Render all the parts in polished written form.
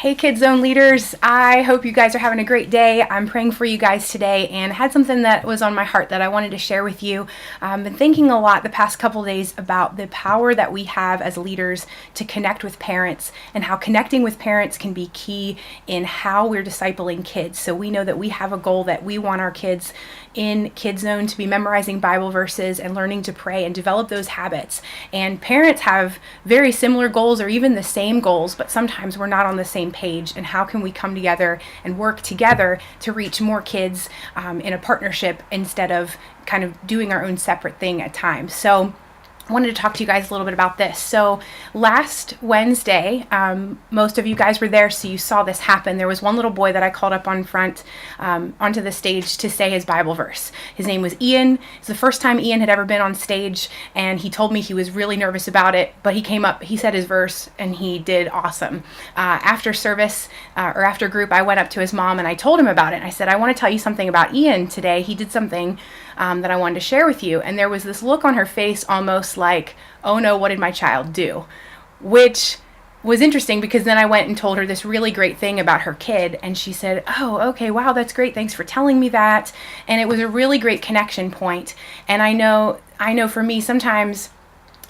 Hey Kids Zone leaders, I hope you guys are having a great day. I'm praying for you guys today and had something that was on my heart that I wanted to share with you. I've been thinking a lot the past couple days about the power that we have as leaders to connect with parents and how connecting with parents can be key in how we're discipling kids. So we know that we have a goal that we want our kids in Kids Zone to be memorizing Bible verses and learning to pray and develop those habits. And parents have very similar goals or even the same goals, but sometimes we're not on the same page. And how can we come together and work together to reach more kids in a partnership instead of kind of doing our own separate thing at times? So I wanted to talk to you guys a little bit about this. So last Wednesday, most of you guys were there, so you saw this happen. There was one little boy that I called up on front onto the stage to say his Bible verse. His name was Ian. It's the first time Ian had ever been on stage, and he told me he was really nervous about it, but he came up, he said his verse, and he did awesome. After service, or after group, I went up to his mom and I told him about it. I said, I want to tell you something about Ian today. He did something that I wanted to share with you. And there was this look on her face almost like, oh no, what did my child do? Which was interesting because then I went and told her this really great thing about her kid. And she said, oh, okay, wow, that's great. Thanks for telling me that. And it was a really great connection point. And I know for me, sometimes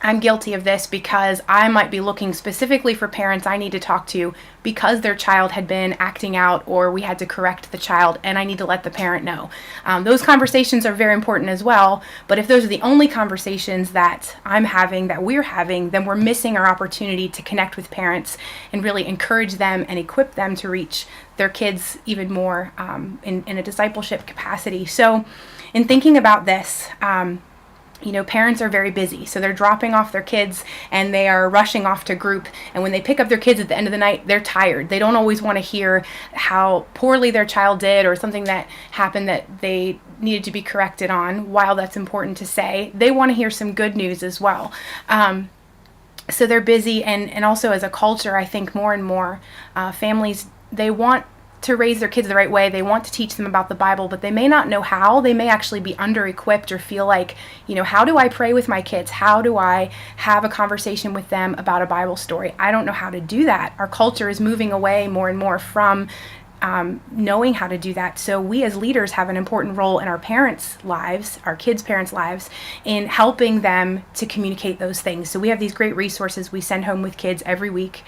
I'm guilty of this because I might be looking specifically for parents I need to talk to because their child had been acting out or we had to correct the child and I need to let the parent know. Those conversations are very important as well, but if those are the only conversations that I'm having, that we're having, then we're missing our opportunity to connect with parents and really encourage them and equip them to reach their kids even more in a discipleship capacity. So in thinking about this, parents are very busy, so they're dropping off their kids and they are rushing off to group. And when they pick up their kids at the end of the night, they're tired. They don't always want to hear how poorly their child did or something that happened that they needed to be corrected on. While that's important to say, they want to hear some good news as well. So they're busy, and also as a culture, I think more and more families, they want to raise their kids the right way. They want to teach them about the Bible, but they may not know how. They may actually be under-equipped or feel like, how do I pray with my kids? How do I have a conversation with them about a Bible story? I don't know how to do that. Our culture is moving away more and more from knowing how to do that. So we as leaders have an important role in our parents' lives, our kids' parents' lives, in helping them to communicate those things. So we have these great resources we send home with kids every week,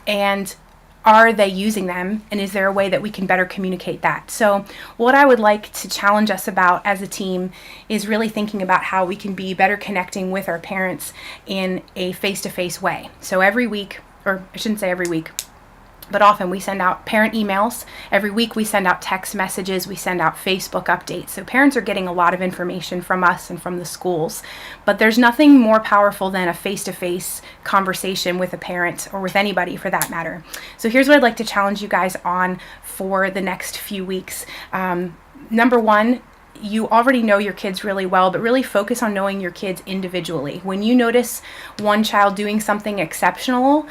and are they using them, and is there a way that we can better communicate that? So what I would like to challenge us about as a team is really thinking about how we can be better connecting with our parents in a face-to-face way. So every week, or I shouldn't say every week, but often we send out parent emails. Every week we send out text messages, we send out Facebook updates. So parents are getting a lot of information from us and from the schools. But there's nothing more powerful than a face-to-face conversation with a parent, or with anybody for that matter. So here's what I'd like to challenge you guys on for the next few weeks. Number one, you already know your kids really well, but really focus on knowing your kids individually. When you notice one child doing something exceptional,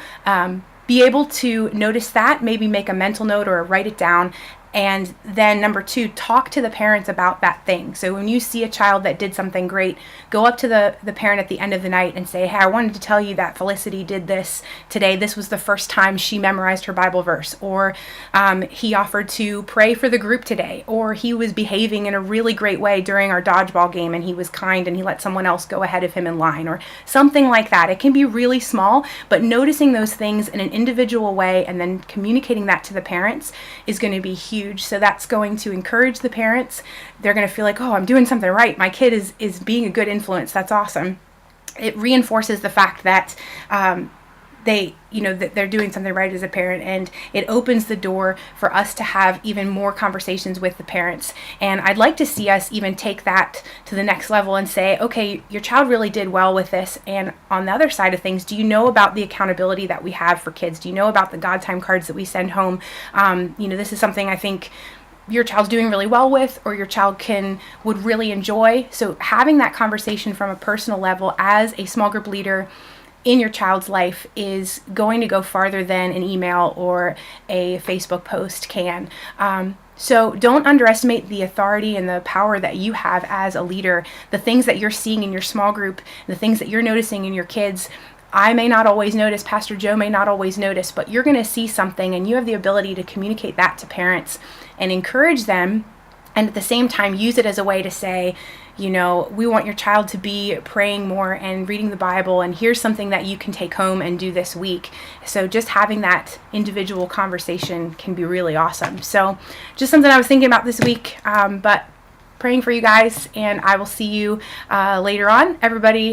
be able to notice that, maybe make a mental note or write it down. And then number two, talk to the parents about that thing. So when you see a child that did something great, go up to the parent at the end of the night and say, hey, I wanted to tell you that Felicity did this today. This was the first time she memorized her Bible verse. Or he offered to pray for the group today. Or he was behaving in a really great way during our dodgeball game and he was kind and he let someone else go ahead of him in line. Or something like that. It can be really small, but noticing those things in an individual way and then communicating that to the parents is going to be huge. So that's going to encourage the parents. They're going to feel like, oh, I'm doing something right. My kid is being a good influence. That's awesome. It reinforces the fact that that they're doing something right as a parent, and it opens the door for us to have even more conversations with the parents. And I'd like to see us even take that to the next level and say, okay, your child really did well with this. And on the other side of things, do you know about the accountability that we have for kids? Do you know about the God time cards that we send home? This is something I think your child's doing really well with, or your child would really enjoy. So having that conversation from a personal level as a small group leader in your child's life is going to go farther than an email or a Facebook post can. So don't underestimate the authority and the power that you have as a leader. The things that you're seeing in your small group, the things that you're noticing in your kids I may not always notice, Pastor Joe may not always notice, but you're going to see something and you have the ability to communicate that to parents and encourage them, and at the same time use it as a way to say, you know, we want your child to be praying more and reading the Bible, and here's something that you can take home and do this week. So just having that individual conversation can be really awesome. So just something I was thinking about this week, but praying for you guys, and I will see you later on. Everybody